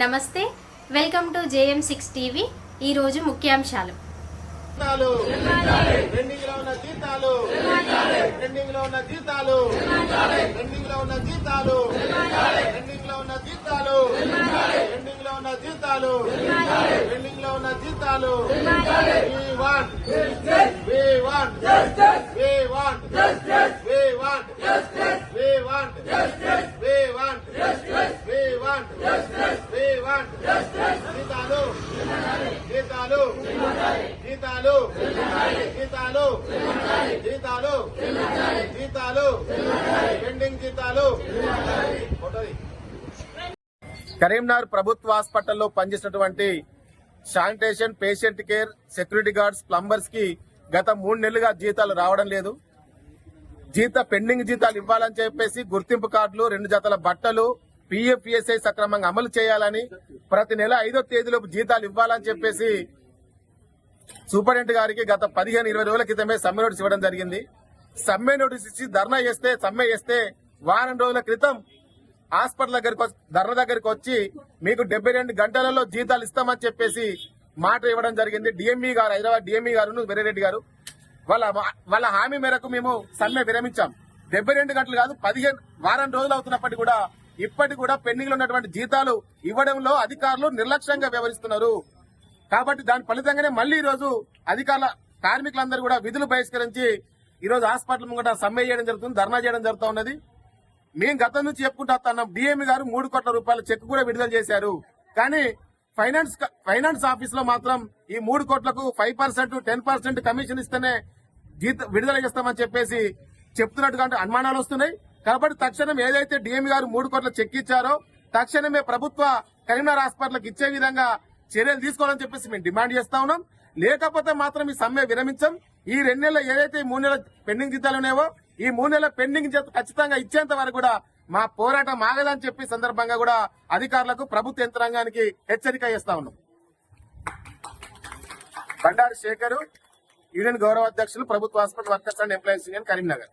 నమస్తే, welcome to JM6 TV. ఈ రోజు ముఖ్యాంశాలు. కరీంనగర్ ప్రభుత్వ హాస్పిటల్లో పనిచేసినటువంటి sanitation, patient care, security guards, plumbers కి గత 3 నెలలుగా జీతాలు రావడం లేదు. పెండింగ్ జీతాలు ఇవ్వాలని చెప్పేసి గుర్తింపు కార్డులు, 2 జతల బట్టలు, PFESI సక్రమంగా అమలు చేయాలని, ప్రతి నెల 5వ తేదీలోపు జీతాలు ఇవ్వాలని చెప్పేసి సూపరింటెండెంట్ గారికి గత 15-20 రోజుల క్రితమే సమ్మె నోటీస్ ఇవ్వడం జరిగింది. సమ్మె నోటీస్ ఇచ్చి సమ్మె చేస్తే వారం రోజుల క్రితం హాస్పిటల్ ధర్నా దగ్గరికి వచ్చి మీకు 72 గంటలలో జీతాలు ఇస్తామని చెప్పేసి మాట ఇవ్వడం జరిగింది. డిఎంఈ గారు, హైదరాబాద్ డిఎంఈ గారు వీరెడ్డి గారు వాళ్ళ హామీ మేరకు మేము సమ్మె విరమించాం. 72 గంటలు కాదు, 15 వారం రోజులు అవుతున్నప్పటికీ కూడా ఇప్పటికి కూడా పెండింగ్ లో ఉన్నటువంటి జీతాలు ఇవ్వడంలో అధికారులు నిర్లక్ష్యంగా వ్యవహరిస్తున్నారు. కాబట్టి దాని ఫలితంగానే మళ్లీ ఈ రోజు కార్మికులందరూ కూడా విధులు బహిష్కరించి ఈ రోజు హాస్పిటల్ ముంగట సమ్మె చేయడం జరుగుతుంది, ధర్నా చేయడం జరుగుతూ ఉన్నది. మేము గతం నుంచి చెప్పుకుంటూ వస్తున్నాం. డిఎంఈ గారు 3 కోట్ల రూపాయల చెక్ కూడా విడుదల చేశారు. కానీ ఫైనాన్స్ ఆఫీస్ లో మాత్రం ఈ 3 కోట్లకు 5%, 10% కమిషన్ ఇస్తేనే విడుదల చేస్తామని చెప్పేసి చెప్తున్నట్టుగా అనుమానాలు వస్తున్నాయి. కాబట్టి తక్షణం ఏదైతే డిఎంఈ గారు 3 కోట్ల చెక్ ఇచ్చారో తక్షణమే ప్రభుత్వ కరీంనగర్ హాస్పిటల్కి ఇచ్చే విధంగా చర్యలు తీసుకోవాలని చెప్పేసి మేము డిమాండ్ చేస్తా ఉన్నాం. లేకపోతే మాత్రం ఈ సమ్మె విరమించాం. ఈ 2 నెలలు ఏదైతే 3 నెలల పెండింగ్ జీతాలు ఉన్నాయో ఈ 3 నెలల పెండింగ్ ఖచ్చితంగా ఇచ్చేంత వరకు కూడా మా పోరాటం ఆగదని చెప్పి సందర్భంగా కూడా అధికారులకు, ప్రభుత్వ యంత్రాంగానికి హెచ్చరిక చేస్తా ఉన్నాం. బండారు శేఖర్, యూనియన్ గౌరవ అధ్యక్షులు, ప్రభుత్వ hospital workers and employees union, Karimnagar.